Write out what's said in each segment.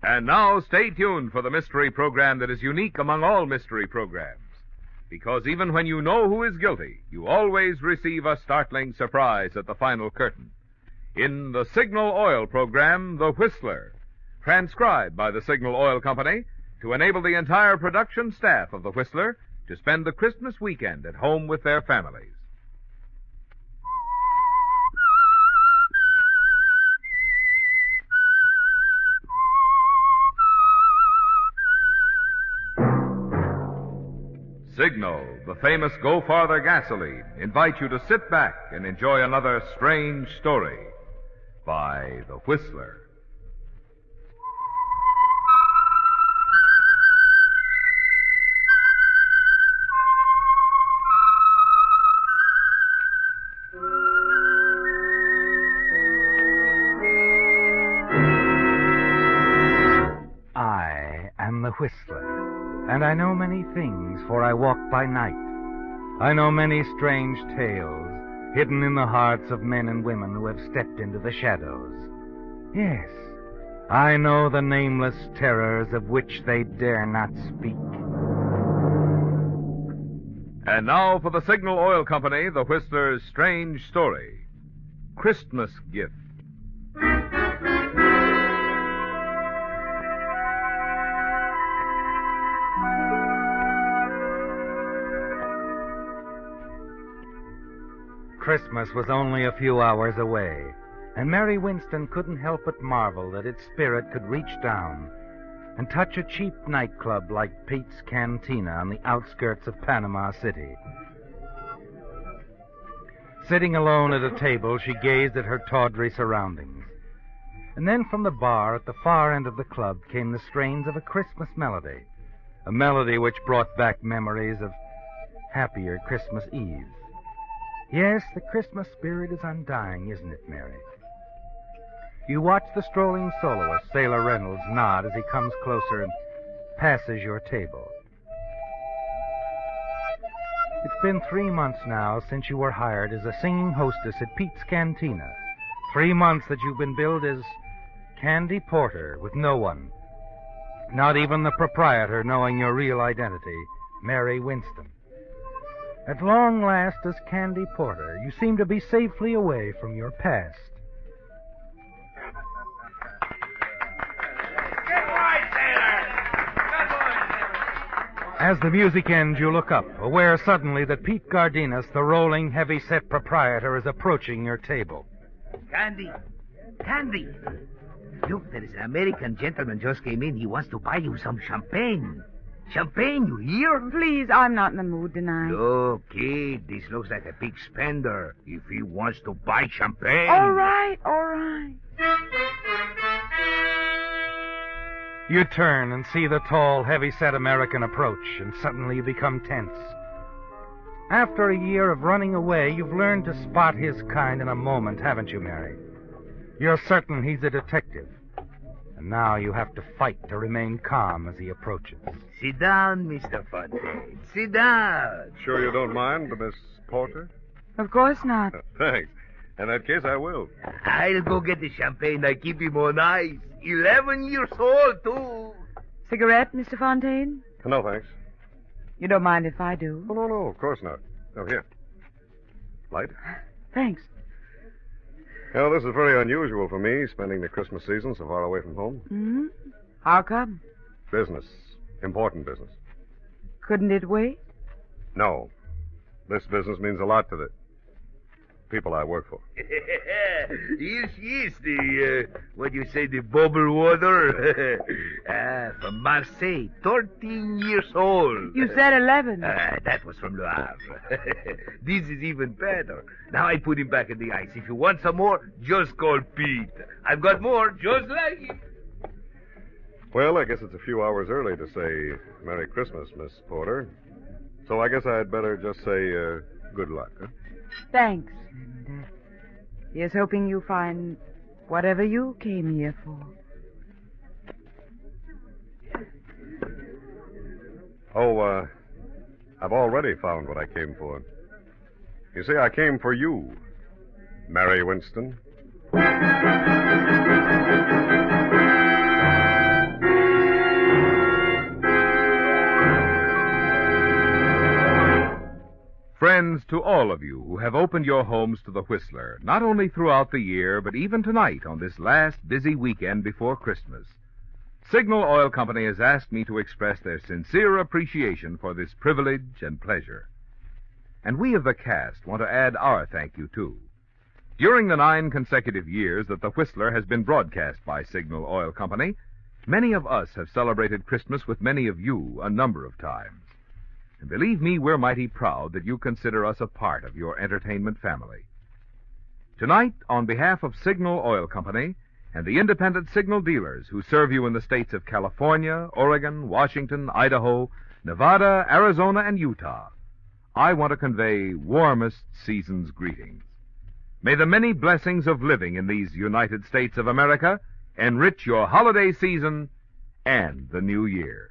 And now, stay tuned for the mystery program that is unique among all mystery programs. Because even when you know who is guilty, you always receive a startling surprise at the final curtain. In the Signal Oil program, The Whistler, transcribed by the Signal Oil Company to enable the entire production staff of The Whistler to spend the Christmas weekend at home with their families. Signal, the famous Go Farther gasoline, invite you to sit back and enjoy another strange story by The Whistler. I am the Whistler. And I know many things, for I walk by night. I know many strange tales, hidden in the hearts of men and women who have stepped into the shadows. Yes, I know the nameless terrors of which they dare not speak. And now for the Signal Oil Company, The Whistler's strange story, Christmas Gift. Christmas was only a few hours away, and Mary Winston couldn't help but marvel that its spirit could reach down and touch a cheap nightclub like Pete's Cantina on the outskirts of Panama City. Sitting alone at a table, she gazed at her tawdry surroundings. And then from the bar at the far end of the club came the strains of a Christmas melody, a melody which brought back memories of happier Christmas Eves. Yes, the Christmas spirit is undying, isn't it, Mary? You watch the strolling soloist, Sailor Reynolds, nod as he comes closer and passes your table. It's been 3 months now since you were hired as a singing hostess at Pete's Cantina. 3 months that you've been billed as Candy Porter with no one, not even the proprietor, knowing your real identity, Mary Winston. At long last, as Candy Porter, you seem to be safely away from your past. Good boy, Sailor! Good boy! As the music ends, you look up, aware suddenly that Pete Gardinas, the rolling, heavy-set proprietor, is approaching your table. Candy! Look, there is an American gentleman just came in. He wants to buy you some champagne. Champagne, you hear? Please, I'm not in the mood tonight. Look, kid, this looks like a big spender. If he wants to buy champagne... All right. You turn and see the tall, heavy-set American approach, and suddenly you become tense. After a year of running away, you've learned to spot his kind in a moment, haven't you, Mary? You're certain he's a detective. And now you have to fight to remain calm as he approaches. Sit down, Mr. Fontaine. Sit down. Sure you don't mind, Miss Porter? Of course not. Thanks. In that case, I will. I'll go get the champagne. I keep him on ice. 11 years old, too. Cigarette, Mr. Fontaine? No, thanks. You don't mind if I do? Oh, no, of course not. Oh, here. Light? Thanks. Well, this is very unusual for me, spending the Christmas season so far away from home. Mm-hmm. How come? Business. Important business. Couldn't it wait? No. This business means a lot to the people I work for. Here she is, the bubble water. From Marseille, 13 years old. You said 11. That was from Le Havre. This is even better. Now I put him back in the ice. If you want some more, just call Pete. I've got more just like it. Well, I guess it's a few hours early to say Merry Christmas, Miss Porter. So I guess I'd better just say good luck, huh? Thanks. And here's hoping you find whatever you came here for. Oh, I've already found what I came for. You see, I came for you, Mary Winston. friends, to all of you who have opened your homes to the Whistler, not only throughout the year, but even tonight on this last busy weekend before Christmas, Signal Oil Company has asked me to express their sincere appreciation for this privilege and pleasure. And we of the cast want to add our thank you, too. During the 9 consecutive years that the Whistler has been broadcast by Signal Oil Company, many of us have celebrated Christmas with many of you a number of times. And believe me, we're mighty proud that you consider us a part of your entertainment family. Tonight, on behalf of Signal Oil Company and the independent signal dealers who serve you in the states of California, Oregon, Washington, Idaho, Nevada, Arizona, and Utah, I want to convey warmest season's greetings. May the many blessings of living in these United States of America enrich your holiday season and the new year.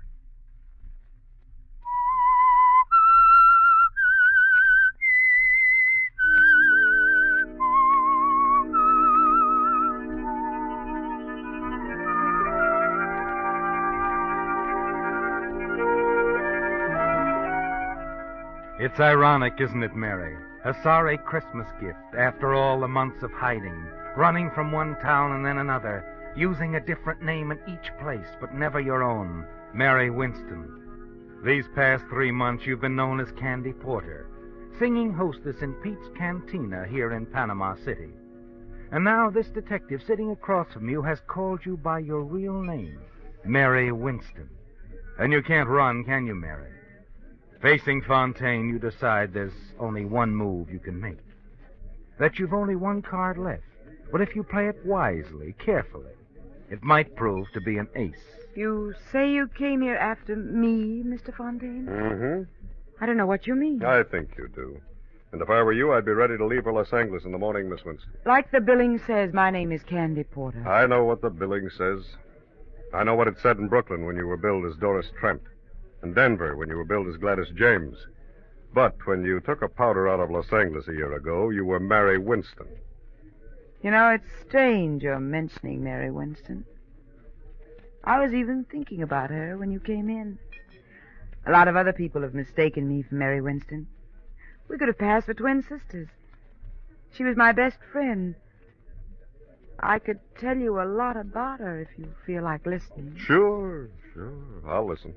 It's ironic, isn't it, Mary? A sorry Christmas gift after all the months of hiding, running from one town and then another, using a different name in each place, but never your own, Mary Winston. These past 3 months you've been known as Candy Porter, singing hostess in Pete's Cantina here in Panama City. And now this detective sitting across from you has called you by your real name, Mary Winston. And you can't run, can you, Mary? Facing Fontaine, you decide there's only one move you can make. That you've only one card left. But if you play it wisely, carefully, it might prove to be an ace. You say you came here after me, Mr. Fontaine? Mm-hmm. I don't know what you mean. I think you do. And if I were you, I'd be ready to leave for Los Angeles in the morning, Miss Winston. Like the billing says, my name is Candy Porter. I know what the billing says. I know what it said in Brooklyn when you were billed as Doris Trent. In Denver when you were billed as Gladys James. But when you took a powder out of Los Angeles a year ago, you were Mary Winston. You know, it's strange you're mentioning Mary Winston. I was even thinking about her when you came in. A lot of other people have mistaken me for Mary Winston. We could have passed for twin sisters. She was my best friend. I could tell you a lot about her if you feel like listening. Sure. I'll listen.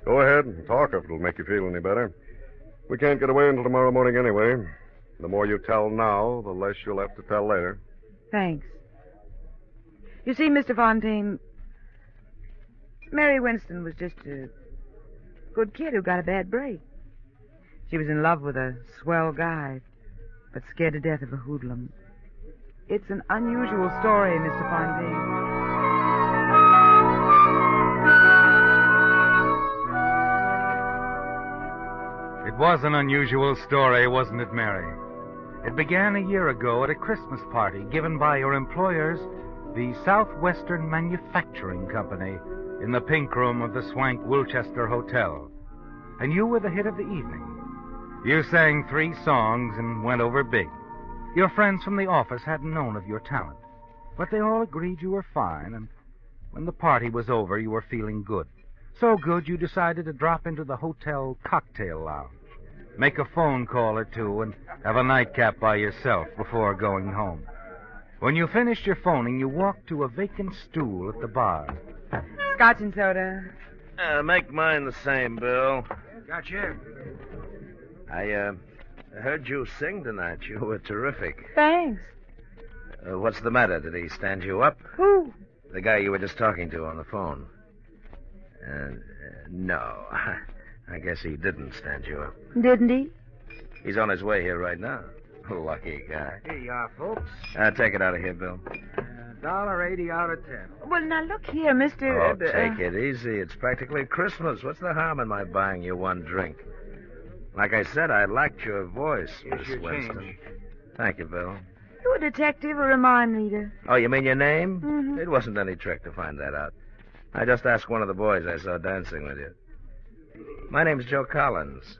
Go ahead and talk if it'll make you feel any better. We can't get away until tomorrow morning anyway. The more you tell now, the less you'll have to tell later. Thanks. You see, Mr. Fontaine, Mary Winston was just a good kid who got a bad break. She was in love with a swell guy, but scared to death of a hoodlum. It's an unusual story, Mr. Fontaine. It was an unusual story, wasn't it, Mary? It began a year ago at a Christmas party given by your employers, the Southwestern Manufacturing Company, in the pink room of the swank Wilchester Hotel. And you were the hit of the evening. You sang 3 songs and went over big. Your friends from the office hadn't known of your talent, but they all agreed you were fine, and when the party was over, you were feeling good. So good you decided to drop into the hotel cocktail lounge, make a phone call or two, and have a nightcap by yourself before going home. When you finished your phoning, you walked to a vacant stool at the bar. Scotch and soda. Make mine the same, Bill. Gotcha. I heard you sing tonight. You were terrific. Thanks. What's the matter? Did he stand you up? Who? The guy you were just talking to on the phone. No. I guess he didn't stand you up. Didn't he? He's on his way here right now. Lucky guy. Here you are, folks. Take it out of here, Bill. $1.80 out of 10. Well, now look here, Mr. Oh, take it easy. It's practically Christmas. What's the harm in my buying you one drink? Like I said, I liked your voice, Here's Miss your Winston. change. Thank you, Bill. You a detective or a mind reader? Oh, you mean your name? Mm-hmm. It wasn't any trick to find that out. I just asked one of the boys I saw dancing with you. My name's Joe Collins.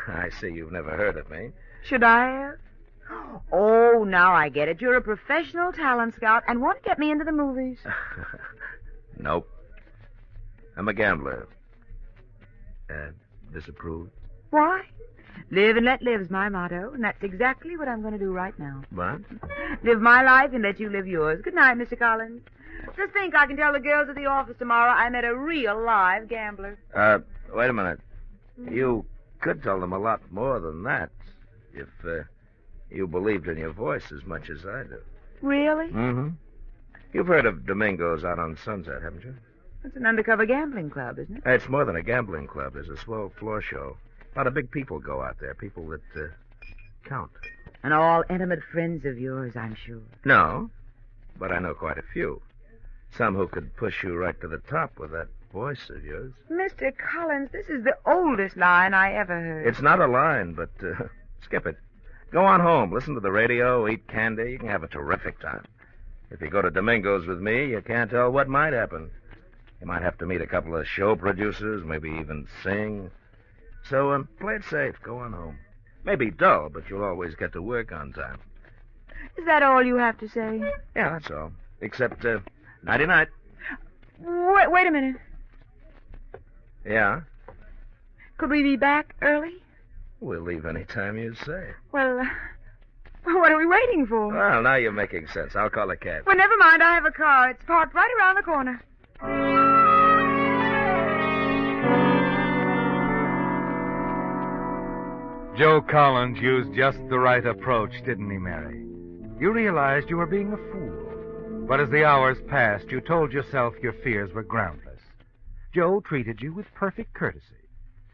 I see you've never heard of me. Should I have? Oh, now I get it. You're a professional talent scout and want to get me into the movies. Nope. I'm a gambler. Disapproved? Why? Live and let live's my motto, and that's exactly what I'm going to do right now. What? Live my life and let you live yours. Good night, Mr. Collins. Just think I can tell the girls at the office tomorrow I met a real live gambler. Wait a minute. You could tell them a lot more than that if you believed in your voice as much as I do. Really? Mm-hmm. You've heard of Domingo's out on Sunset, haven't you? It's an undercover gambling club, isn't it? It's more than a gambling club. There's a swell floor show. A lot of big people go out there, people that count. And all intimate friends of yours, I'm sure. No, but I know quite a few. Some who could push you right to the top with that voice of yours. Mr. Collins, this is the oldest line I ever heard. It's not a line, but skip it. Go on home, listen to the radio, eat candy. You can have a terrific time. If you go to Domingo's with me, you can't tell what might happen. You might have to meet a couple of show producers, maybe even sing. So play it safe. Go on home. Maybe dull, but you'll always get to work on time. Is that all you have to say? Yeah, that's all. Except, nighty-night. Wait a minute. Yeah? Could we be back early? We'll leave any time you say. Well, what are we waiting for? Well, now you're making sense. I'll call a cab. Well, never mind. I have a car. It's parked right around the corner. Joe Collins used just the right approach, didn't he, Mary? You realized you were being a fool. But as the hours passed, you told yourself your fears were groundless. Joe treated you with perfect courtesy,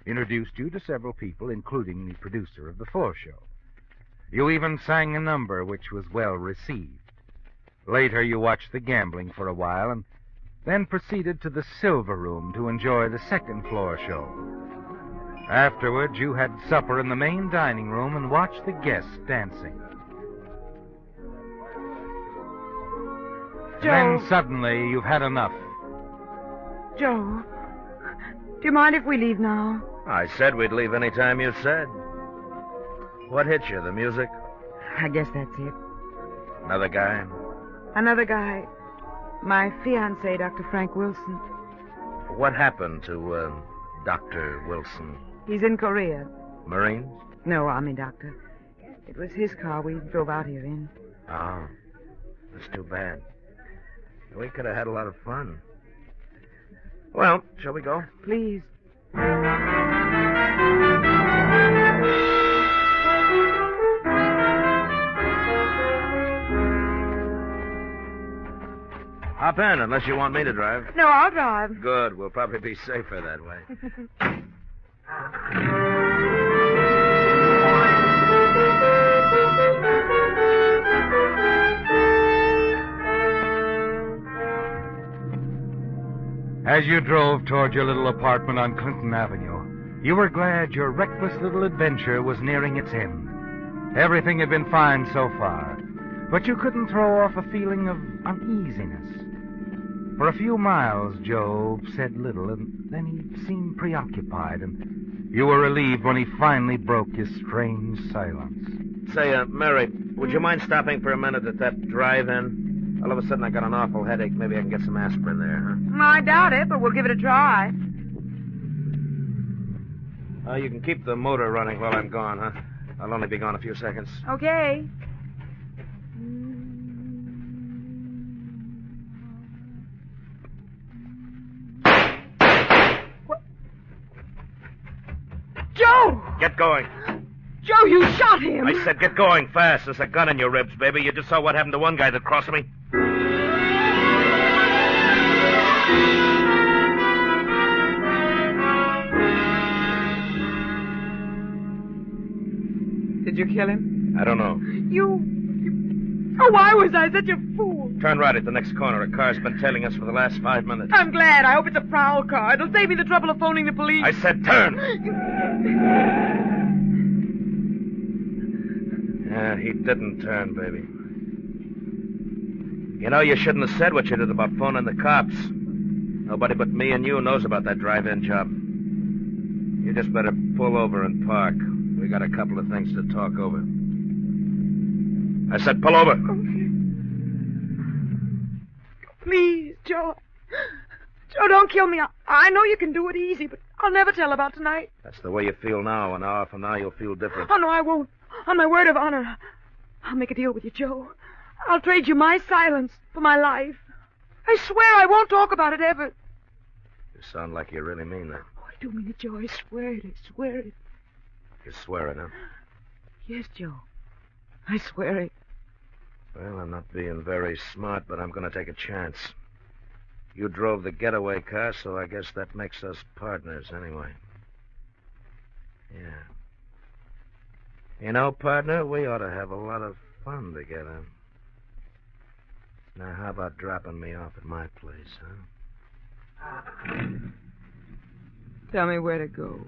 introduced you to several people, including the producer of the floor show. You even sang a number which was well received. Later, you watched the gambling for a while and then proceeded to the Silver Room to enjoy the second floor show. Afterwards, you had supper in the main dining room and watched the guests dancing. Joe. Then suddenly, you've had enough. Joe, do you mind if we leave now? I said we'd leave any time you said. What hit you, the music? I guess that's it. Another guy? Another guy. My fiancé, Dr. Frank Wilson. What happened to, Dr. Wilson? He's in Korea. Marines? No, Army doctor. It was his car we drove out here in. Oh, that's too bad. We could have had a lot of fun. Well, shall we go? Please. Hop in, unless you want me to drive. No, I'll drive. Good. We'll probably be safer that way. As you drove toward your little apartment on Clinton Avenue, you were glad your reckless little adventure was nearing its end. Everything had been fine so far, but you couldn't throw off a feeling of uneasiness. For a few miles, Joe said little, and then he seemed preoccupied, and you were relieved when he finally broke his strange silence. Say, Mary, would you mind stopping for a minute at that drive-in? All of a sudden, I got an awful headache. Maybe I can get some aspirin there, huh? I doubt it, but we'll give it a try. You can keep the motor running while I'm gone, huh? I'll only be gone a few seconds. Okay. Joe! Get going. Joe, you shot him! I said get going fast. There's a gun in your ribs, baby. You just saw what happened to one guy that crossed me. Did you kill him? I don't know. Oh, why was I such a fool? Turn right at the next corner. A car's been tailing us for the last 5 minutes. I'm glad. I hope it's a prowl car. It'll save me the trouble of phoning the police. I said turn. Yeah, he didn't turn, baby. You know, you shouldn't have said what you did about phoning the cops. Nobody but me and you knows about that drive-in job. You just better pull over and park. We got a couple of things to talk over. I said pull over. Okay. Please, Joe. Joe, don't kill me. I know you can do it easy, but I'll never tell about tonight. That's the way you feel now. An hour from now, you'll feel different. Oh, no, I won't. On my word of honor. I'll make a deal with you, Joe. I'll trade you my silence for my life. I swear I won't talk about it ever. You sound like you really mean that. Oh, I do mean it, Joe. I swear it. I swear it. You're swearing, huh? Yes, Joe. I swear it. Well, I'm not being very smart, but I'm going to take a chance. You drove the getaway car, so I guess that makes us partners anyway. Yeah. You know, partner, we ought to have a lot of fun together. Now, how about dropping me off at my place, huh? Tell me where to go.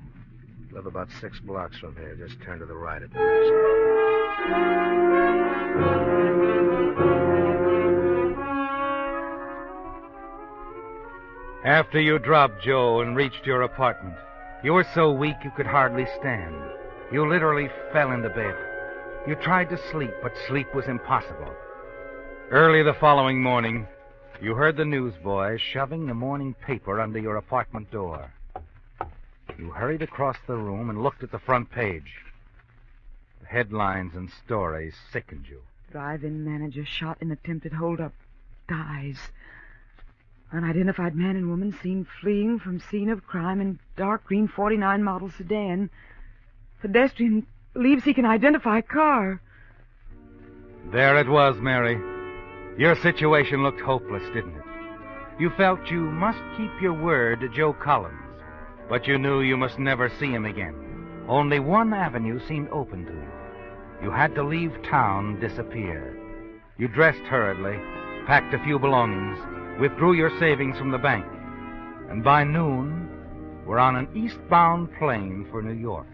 Live about 6 blocks from here. Just turn to the right at the After you dropped Joe and reached your apartment, you were so weak you could hardly stand. You literally fell into bed. You tried to sleep, but sleep was impossible. Early the following morning, you heard the newsboy shoving the morning paper under your apartment door. You hurried across the room and looked at the front page. The headlines and stories sickened you. Drive-in manager shot in attempted hold-up. Dies. Unidentified man and woman seen fleeing from scene of crime in dark green 49 model sedan. Pedestrian believes he can identify car. There it was, Mary. Your situation looked hopeless, didn't it? You felt you must keep your word to Joe Collins, but you knew you must never see him again. Only one avenue seemed open to you. You had to leave town and disappear. You dressed hurriedly, packed a few belongings, withdrew your savings from the bank, and by noon were on an eastbound plane for New York.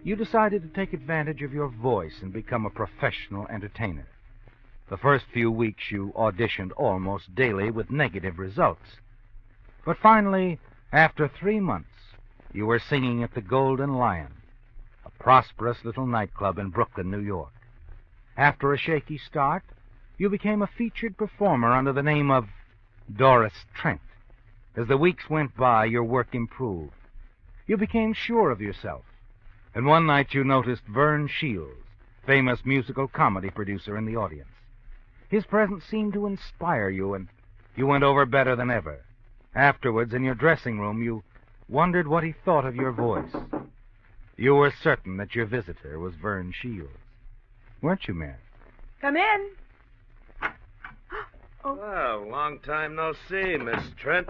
You decided to take advantage of your voice and become a professional entertainer. The first few weeks you auditioned almost daily with negative results. But finally, after 3 months, you were singing at the Golden Lion, a prosperous little nightclub in Brooklyn, New York. After a shaky start, you became a featured performer under the name of Doris Trent. As the weeks went by, your work improved. You became sure of yourself. And one night you noticed Vern Shields, famous musical comedy producer, in the audience. His presence seemed to inspire you, and you went over better than ever. Afterwards, in your dressing room, you wondered what he thought of your voice. You were certain that your visitor was Vern Shields. Weren't you, Mary? Come in. Well, long time no see, Miss Trent.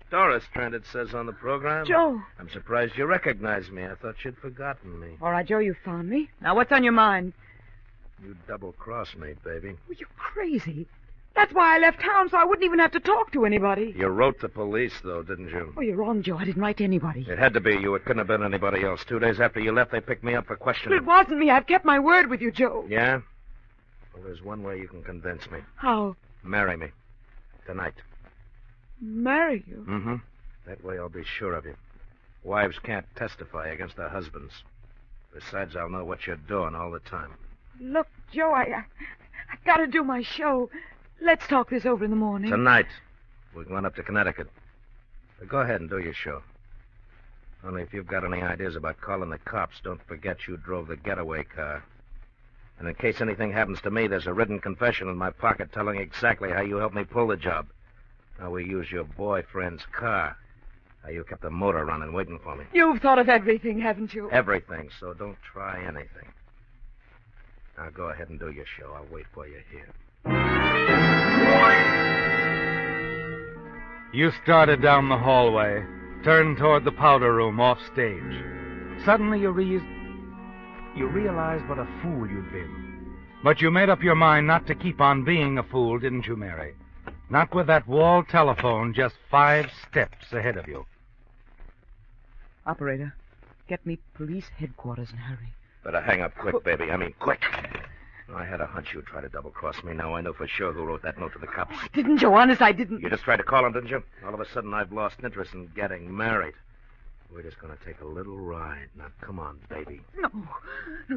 Doris Trent, it says on the program. Joe. I'm surprised you recognized me. I thought you'd forgotten me. All right, Joe, you found me. Now, what's on your mind? You double-crossed me, baby. Well, you're crazy. That's why I left town, so I wouldn't even have to talk to anybody. You wrote the police, though, didn't you? Oh, you're wrong, Joe. I didn't write to anybody. It had to be you. It couldn't have been anybody else. 2 days after you left, they picked me up for questioning. But it wasn't me. I've kept my word with you, Joe. Yeah? Well, there's one way you can convince me. How? Marry me. Tonight. Marry you? Mm-hmm. That way I'll be sure of you. Wives can't testify against their husbands. Besides, I'll know what you're doing all the time. Look, Joe, I got to do my show. Let's talk this over in the morning. Tonight. We're going up to Connecticut. But go ahead and do your show. Only if you've got any ideas about calling the cops, don't forget you drove the getaway car. And in case anything happens to me, there's a written confession in my pocket telling exactly how you helped me pull the job. How we used your boyfriend's car. How you kept the motor running waiting for me. You've thought of everything, haven't you? Everything, so don't try anything. Now go ahead and do your show. I'll wait for you here. You started down the hallway, turned toward the powder room off stage. Suddenly you realized what a fool you'd been. But you made up your mind not to keep on being a fool, didn't you, Mary? Not with that wall telephone just 5 steps ahead of you. Operator, get me police headquarters and hurry. Better hang up quick, baby. I mean, quick. I had a hunch you'd try to double-cross me. Now I know for sure who wrote that note to the cops. I didn't, Joe. Honest, I didn't. You just tried to call him, didn't you? All of a sudden, I've lost interest in getting married. We're just going to take a little ride. Now, come on, baby. No,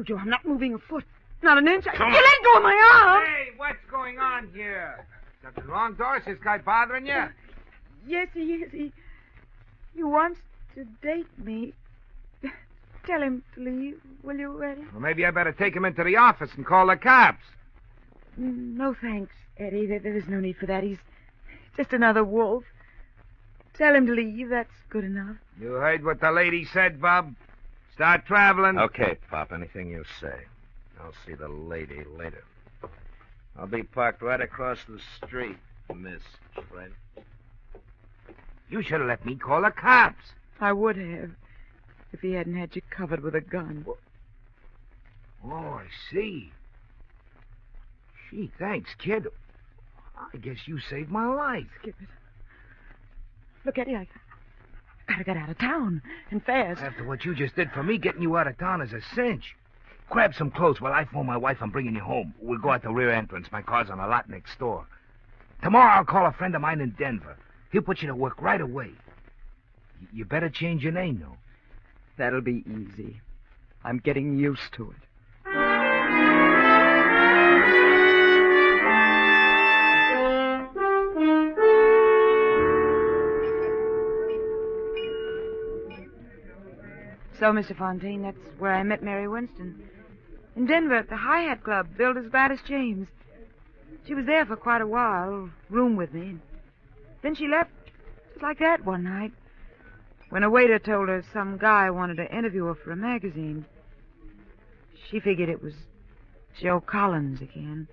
Joe, I'm not moving a foot. Not an inch. Come You on. let go of my arm. Hey, what's going on here? Something wrong, Doris? Is this guy bothering you? Yes, he is. He wants to date me. Tell him to leave, will you, Eddie? Well, maybe I better take him into the office and call the cops. No thanks, Eddie. There is no need for that. He's just another wolf. Tell him to leave. That's good enough. You heard what the lady said, Bob? Start traveling. Okay, Pop, anything you say. I'll see the lady later. I'll be parked right across the street, Miss Trent. You should have let me call the cops. I would have, if he hadn't had you covered with a gun. Oh, I see. Gee, thanks, kid. I guess you saved my life. Skip it. Look, Eddie, I gotta get out of town, and fast. After what you just did for me, getting you out of town is a cinch. Grab some clothes while I phone my wife. I'm bringing you home. We'll go out the rear entrance. My car's on a lot next door. Tomorrow I'll call a friend of mine in Denver. He'll put you to work right away. You better change your name, though. That'll be easy. I'm getting used to it. So, Mr. Fontaine, that's where I met Mary Winston. In Denver at the Hi-Hat Club, billed as Gladys James. She was there for quite a while, room with me. Then she left just like that one night, when a waiter told her some guy wanted to interview her for a magazine. She figured it was Joe Collins again.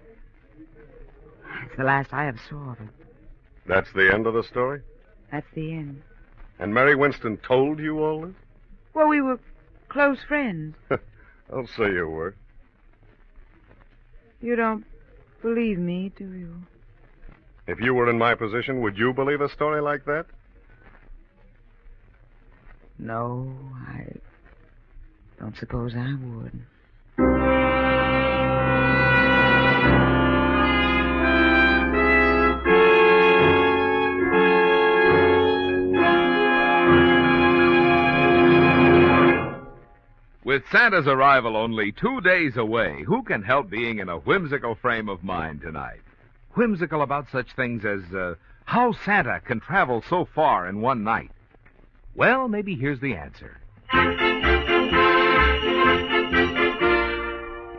That's the last I ever saw of her. That's the end of the story? That's the end. And Mary Winston told you all this? Well, we were close friends. I'll say you were. You don't believe me, do you? If you were in my position, would you believe a story like that? No, I don't suppose I would. With Santa's arrival only 2 days away, who can help being in a whimsical frame of mind tonight? Whimsical about such things as how Santa can travel so far in one night. Well, maybe here's the answer.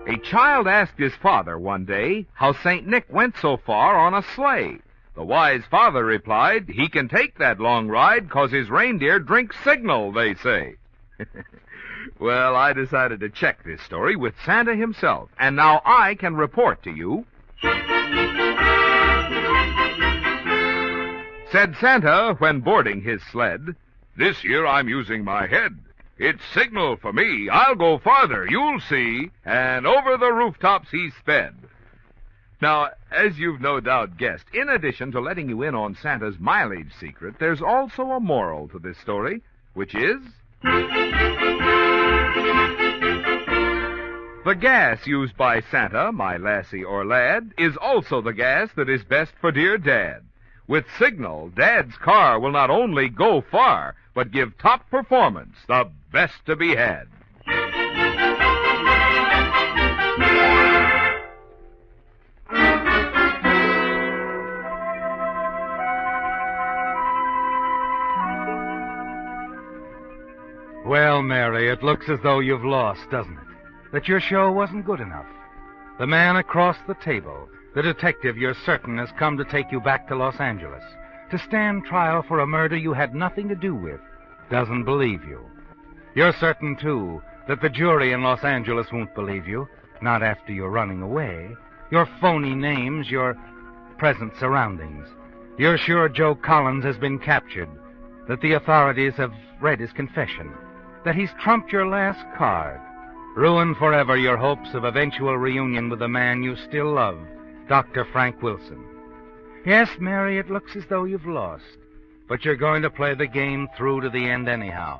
A child asked his father one day how St. Nick went so far on a sleigh. The wise father replied, he can take that long ride 'cause his reindeer drink signal, they say. Well, I decided to check this story with Santa himself, and now I can report to you. Said Santa when boarding his sled, "This year I'm using my head. It's signal for me. I'll go farther, you'll see." And over the rooftops he sped. Now, as you've no doubt guessed, in addition to letting you in on Santa's mileage secret, there's also a moral to this story, which is... the gas used by Santa, my lassie or lad, is also the gas that is best for dear Dad. With Signal, Dad's car will not only go far, but give top performance, the best to be had. Well, Mary, it looks as though you've lost, doesn't it? That your show wasn't good enough. The man across the table, the detective you're certain has come to take you back to Los Angeles, to stand trial for a murder you had nothing to do with, doesn't believe you. You're certain, too, that the jury in Los Angeles won't believe you, not after you're running away. Your phony names, your present surroundings. You're sure Joe Collins has been captured, that the authorities have read his confession, that he's trumped your last card, ruined forever your hopes of eventual reunion with the man you still love, Dr. Frank Wilson. Yes, Mary, it looks as though you've lost, but you're going to play the game through to the end anyhow.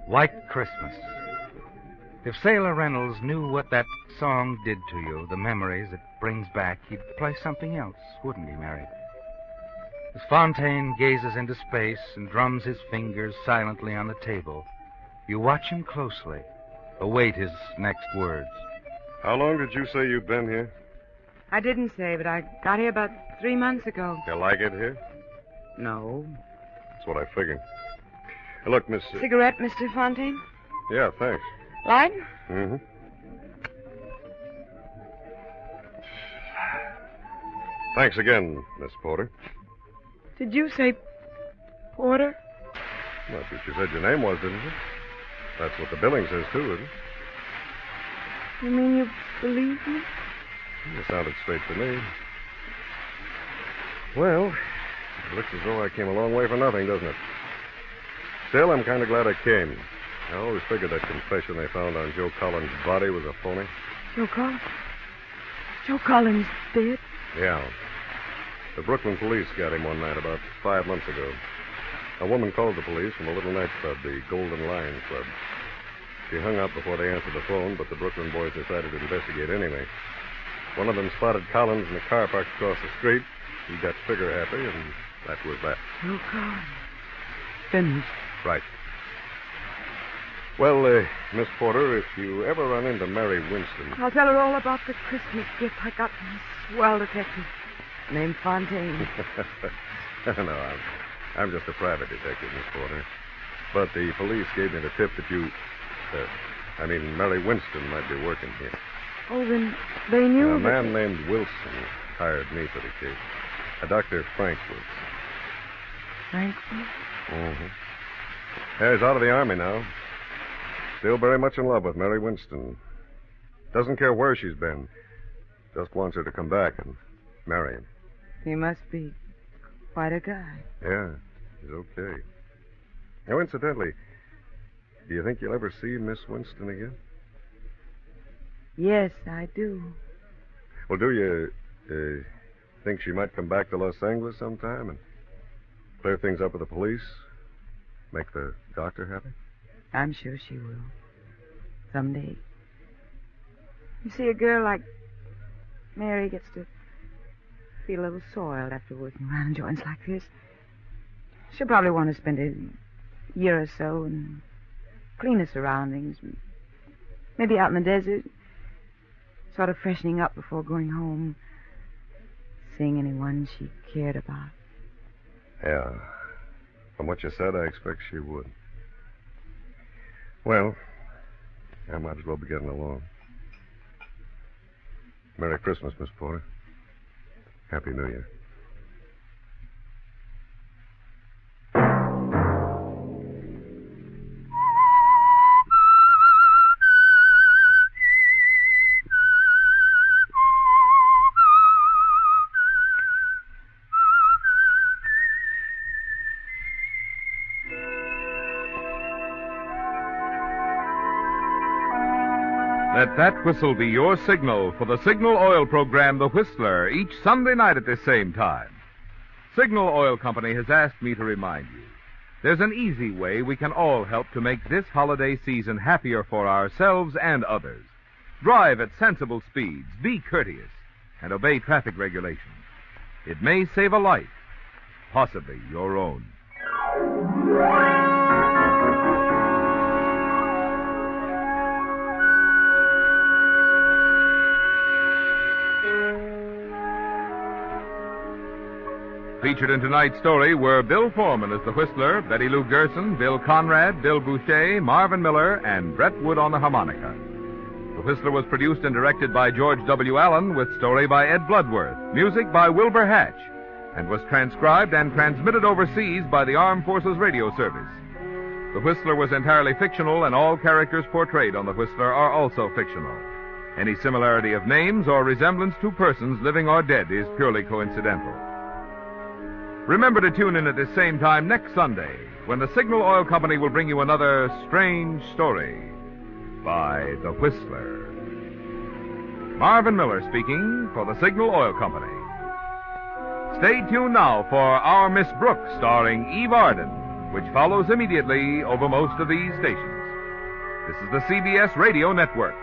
White Christmas. If Sailor Reynolds knew what that song did to you, the memories it brings back, he'd play something else, wouldn't he, Mary? As Fontaine gazes into space and drums his fingers silently on the table, you watch him closely, await his next words. How long did you say you'd been here? I didn't say, but I got here about 3 months ago. You like it here? No. That's what I figured. Look, Miss... Cigarette, Mr. Fontaine? Yeah, thanks. Light? Mm-hmm. Thanks again, Miss Porter. Did you say Porter? That's what you said your name was, didn't you? That's what the billing says, too, isn't it? You mean you believe me? You sounded straight to me. Well, it looks as though I came a long way for nothing, doesn't it? Still, I'm kind of glad I came. I always figured that confession they found on Joe Collins' body was a phony. Joe Collins? Joe Collins dead? Yeah. The Brooklyn police got him one night about 5 months ago. A woman called the police from a little nightclub, the Golden Lion Club. She hung up before they answered the phone, but the Brooklyn boys decided to investigate anyway. One of them spotted Collins in the car parked across the street. He got trigger happy, and that was that. Joe Collins. Finished. Right. Well, Miss Porter, if you ever run into Mary Winston... I'll tell her all about the Christmas gift I got from a swell detective named Fontaine. No, I'm just a private detective, Miss Porter. But the police gave me the tip that you... Mary Winston might be working here. Oh, then they knew A man named Wilson hired me for the case. A Dr. Frank Wilson. Frank? Mm-hmm. Yeah, he's out of the Army now. Still very much in love with Mary Winston. Doesn't care where she's been. Just wants her to come back and marry him. He must be quite a guy. Yeah, he's okay. Now, incidentally, do you think you'll ever see Miss Winston again? Yes, I do. Well, do you think she might come back to Los Angeles sometime and clear things up with the police? Make the doctor happy? I'm sure she will. Someday. You see, a girl like Mary gets to feel a little soiled after working around in joints like this. She'll probably want to spend a year or so in cleaner surroundings. Maybe out in the desert. Sort of freshening up before going home. Seeing anyone she cared about. Yeah. From what you said, I expect she would. Well, I might as well be getting along. Merry Christmas, Miss Porter. Happy New Year. Let that whistle be your signal for the Signal Oil program, The Whistler, each Sunday night at this same time. Signal Oil Company has asked me to remind you, there's an easy way we can all help to make this holiday season happier for ourselves and others. Drive at sensible speeds, be courteous, and obey traffic regulations. It may save a life, possibly your own. Featured in tonight's story were Bill Foreman as the Whistler, Betty Lou Gerson, Bill Conrad, Bill Boucher, Marvin Miller, and Brett Wood on the harmonica. The Whistler was produced and directed by George W. Allen, with story by Ed Bloodworth, music by Wilbur Hatch, and was transcribed and transmitted overseas by the Armed Forces Radio Service. The Whistler was entirely fictional, and all characters portrayed on The Whistler are also fictional. Any similarity of names or resemblance to persons living or dead is purely coincidental. Remember to tune in at the same time next Sunday, when the Signal Oil Company will bring you another strange story by The Whistler. Marvin Miller speaking for the Signal Oil Company. Stay tuned now for Our Miss Brooks, starring Eve Arden, which follows immediately over most of these stations. This is the CBS Radio Network.